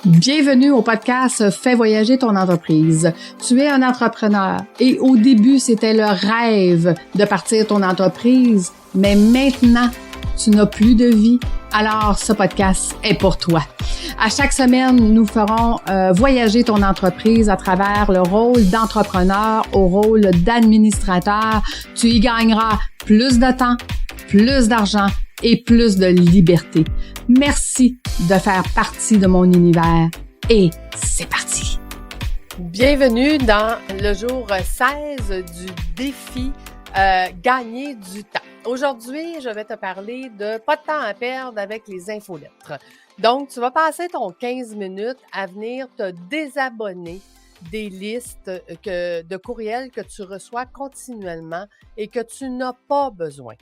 Bienvenue au podcast Fais voyager ton entreprise. Tu es un entrepreneur et au début, c'était le rêve de partir ton entreprise, mais maintenant, tu n'as plus de vie. Alors, ce podcast est pour toi. À chaque semaine, nous ferons voyager ton entreprise à travers le rôle d'entrepreneur au rôle d'administrateur. Tu y gagneras plus de temps, plus d'argent et plus de liberté. Merci de faire partie de mon univers et c'est parti! Bienvenue dans le jour 16 du défi Gagner du temps. Aujourd'hui, je vais te parler de pas de temps à perdre avec les infolettres. Donc, tu vas passer ton 15 minutes à venir te désabonner des listes de courriels que tu reçois continuellement et que tu n'as pas besoin.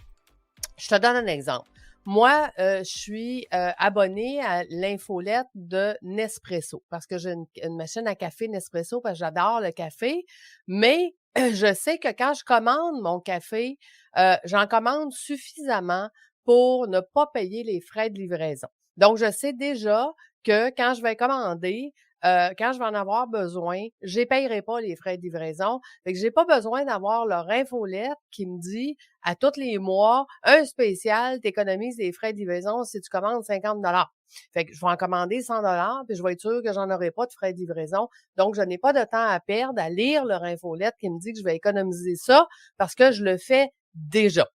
Je te donne un exemple. Moi, je suis abonnée à l'infolette de Nespresso parce que j'ai une machine à café Nespresso parce que j'adore le café, mais je sais que quand je commande mon café, j'en commande suffisamment pour ne pas payer les frais de livraison. Donc, je sais déjà que quand je vais commander, quand je vais en avoir besoin, je ne payerai pas les frais de livraison. Fait que j'ai pas besoin d'avoir leur infolette qui me dit à tous les mois, un spécial, tu économises les frais de livraison si tu commandes 50 $. Fait que je vais en commander 100 $, puis je vais être sûre que j'en aurai pas de frais de livraison. Donc, je n'ai pas de temps à perdre à lire leur infolette qui me dit que je vais économiser ça parce que je le fais déjà.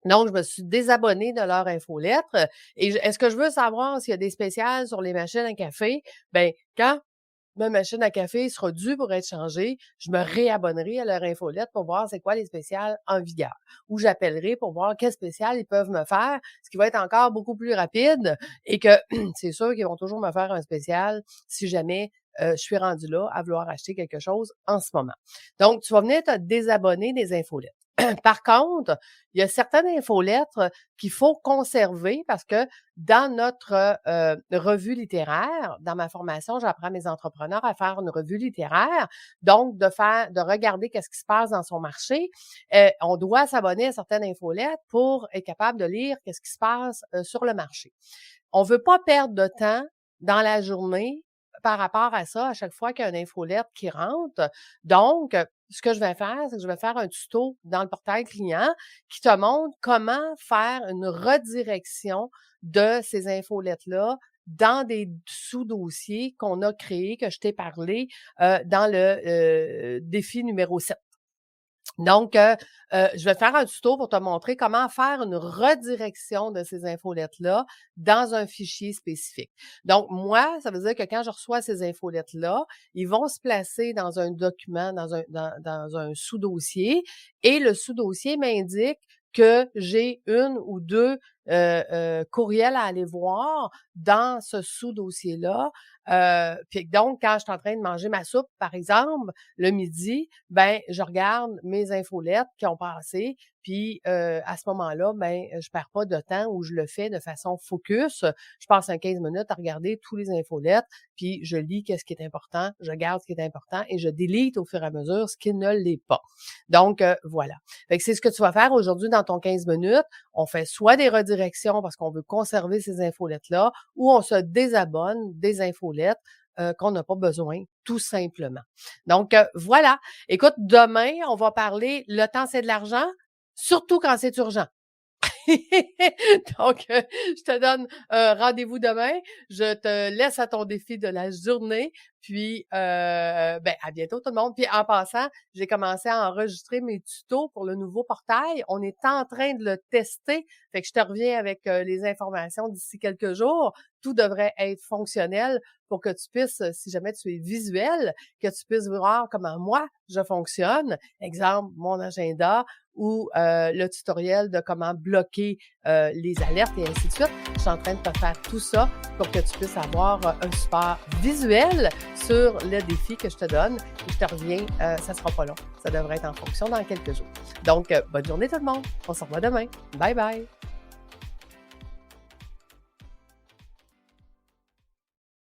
Donc, je me suis désabonnée de leur infolettre. Et est-ce que je veux savoir s'il y a des spéciales sur les machines à café? Ben, quand ma machine à café sera due pour être changée, je me réabonnerai à leur infolette pour voir c'est quoi les spéciales en vigueur. Ou j'appellerai pour voir quel spécial ils peuvent me faire, ce qui va être encore beaucoup plus rapide et que c'est sûr qu'ils vont toujours me faire un spécial si jamais je suis rendue là à vouloir acheter quelque chose en ce moment. Donc, tu vas venir te désabonner des infolettes. Par contre, il y a certaines infolettres qu'il faut conserver parce que dans notre revue littéraire, dans ma formation, j'apprends mes entrepreneurs à faire une revue littéraire, donc de regarder qu'est-ce qui se passe dans son marché. On doit s'abonner à certaines infolettes pour être capable de lire qu'est-ce qui se passe sur le marché. On veut pas perdre de temps dans la journée par rapport à ça, à chaque fois qu'il y a une infolette qui rentre. Donc, ce que je vais faire, c'est que je vais faire un tuto dans le portail client qui te montre comment faire une redirection de ces infolettes-là dans des sous-dossiers qu'on a créés, que je t'ai parlé dans le défi numéro 7. Donc, je vais faire un tuto pour te montrer comment faire une redirection de ces infolettes-là dans un fichier spécifique. Donc, moi, ça veut dire que quand je reçois ces infolettes-là, ils vont se placer dans un document, dans un sous-dossier, et le sous-dossier m'indique que j'ai une ou deux courriels à aller voir dans ce sous-dossier-là. Puis donc, quand je suis en train de manger ma soupe, par exemple, le midi, ben je regarde mes infolettes qui ont passé, puis à ce moment-là, ben je perds pas de temps où je le fais de façon focus. Je passe un 15 minutes à regarder tous les infolettes, puis je lis qu'est-ce qui est important, je garde ce qui est important et je délite au fur et à mesure ce qui ne l'est pas. Donc, voilà. Fait que c'est ce que tu vas faire aujourd'hui dans ton 15 minutes. On fait soit des redirections parce qu'on veut conserver ces infolettes-là, ou on se désabonne des infolettes qu'on n'a pas besoin, tout simplement. Donc, voilà. Écoute, demain, on va parler « Le temps, c'est de l'argent », surtout quand c'est urgent. Donc, je te donne un rendez-vous demain. Je te laisse à ton défi de la journée. Puis, à bientôt tout le monde. Puis, en passant, j'ai commencé à enregistrer mes tutos pour le nouveau portail. On est en train de le tester. Fait que je te reviens avec les informations d'ici quelques jours. Tout devrait être fonctionnel pour que tu puisses, si jamais tu es visuel, que tu puisses voir comment moi, je fonctionne. Exemple, mon agenda ou le tutoriel de comment bloquer les alertes et ainsi de suite. Je suis en train de te faire tout ça pour que tu puisses avoir un support visuel sur le défi que je te donne. Et je te reviens, ça sera pas long. Ça devrait être en fonction dans quelques jours. Donc, bonne journée tout le monde. On se revoit demain. Bye bye.